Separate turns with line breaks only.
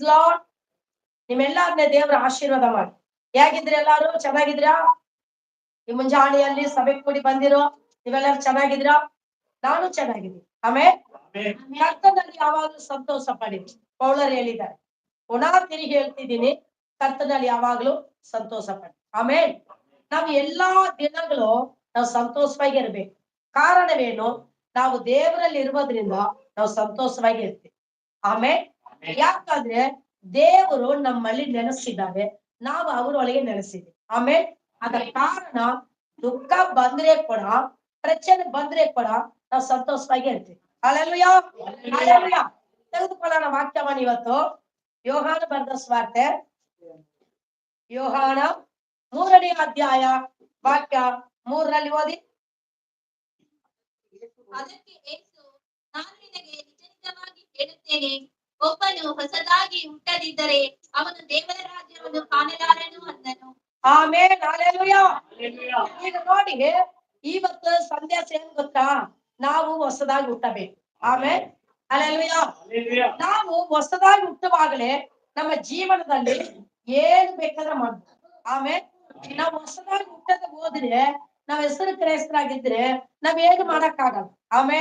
Price lord. ನಿಮ್ಮೆಲ್ಲರನ್ನೇ ದೇವರ ಆಶೀರ್ವಾದ ಮಾಡಿ. ಹೇಗಿದ್ರಿ ಎಲ್ಲಾರು? ಚೆನ್ನಾಗಿದ್ರಾ? ಈ ಮುಂಜಾನೆಯಲ್ಲಿ ಸಭೆ ಕೂಡಿ ಬಂದಿರೋ ನೀವೆಲ್ಲರೂ ಚೆನ್ನಾಗಿದ್ರಾ? ನಾನು ಚೆನ್ನಾಗಿದ್ದೀನಿ. ಆಮೇಲೆ ಕರ್ತನಲ್ಲಿ ಯಾವಾಗ್ಲೂ ಸಂತೋಷ ಪಡಿ. ಪೌಲರು ಹೇಳಿದ್ದಾರೆ. ಪುನಃ ತಿರುಗಿ ಹೇಳ್ತಿದ್ದೀನಿ, ಕರ್ತನಲ್ಲಿ ಯಾವಾಗ್ಲೂ ಸಂತೋಷ ಪಡಿ. ಆಮೇಲೆ ನಾವು ಎಲ್ಲಾ ದಿನಗಳು ನಾವು ಸಂತೋಷವಾಗಿ ಇರ್ಬೇಕು. ಕಾರಣವೇನು? ನಾವು ದೇವರಲ್ಲಿ ಇರುವುದ್ರಿಂದ ನಾವು ಸಂತೋಷವಾಗಿ ಇರ್ತೀವಿ. ಆಮೇಲೆ ಯಾಕಂದ್ರೆ ದೇವರು ನಮ್ಮಲ್ಲಿ ನೆನೆಸಿದ್ದಾರೆ, ನಾವು ಅವರೊಳಗೆ ನೆನೆಸಿದ್ವಿ. ಆಮೇಲೆ ಅದರ ಕಾರಣ ದುಃಖ ಬಂದ್ರೆ ಕೂಡ, ಪ್ರಚನೆ ಬಂದ್ರೆ ಕೂಡ ನಾವು ಸಂತೋಷವಾಗಿ ಇರ್ತೀವಿ. Hallelujah, hallelujah. ತೆಗೆದುಕೊಳ್ಳೋಣ ವಾಕ್ಯವನ್ನು ಇವತ್ತು. ಯೋಹಾನ ಬರೆದ ಸುವಾರ್ತೆ, ಯೋಹಾನ 3ನೇ ಅಧ್ಯಾಯ ವಾಕ್ಯ 3ರಲ್ಲಿ ಓದಿ.
ಅದಕ್ಕೆ ಯೇಸು, ನಾನು ನಿನಗೆ ನಿಜ ನಿಜವಾಗಿ ಹೇಳುತ್ತೇನೆ, ಒಬ್ಬನು ಹೊಸದಾಗಿ ಹುಟ್ಟದಿದ್ದರೆ ಅವನು ದೇವರ ರಾಜ್ಯವನ್ನು ಕಾಣಲಾರನು ಅಂದನು.
ಆಮೇಲೆ ಹಲ್ಲೆಲೂಯಾ. ಈಗ ನೋಡಿ, ಇವತ್ತು ಸಂದೇಶ ಏನ್ ಗೊತ್ತಾ? ನಾವು ಹೊಸದಾಗಿ ಹುಟ್ಟಬೇಕು. ಆಮೇಲೆ ಹಲ್ಲೆಲೂಯಾ. ನಾವು ಹೊಸದಾಗಿ ಹುಟ್ಟುವಾಗಲೇ ನಮ್ಮ ಜೀವನದಲ್ಲಿ ಏನ್ ಬೇಕಾದ್ರೆ ಮಾಡ್ಬೋದು. ಆಮೇಲೆ ನಾವು ಹೊಸದಾಗಿ ಹುಟ್ಟದ ಹೋದ್ರೆ, ನಾವ್ ಹೆಸರು ಕ್ರೈಸ್ತರಾಗಿದ್ರೆ ನಾವ್ ಏನು ಮಾಡಕ್ಕಾಗಲ್ಲ. ಆಮೇಲೆ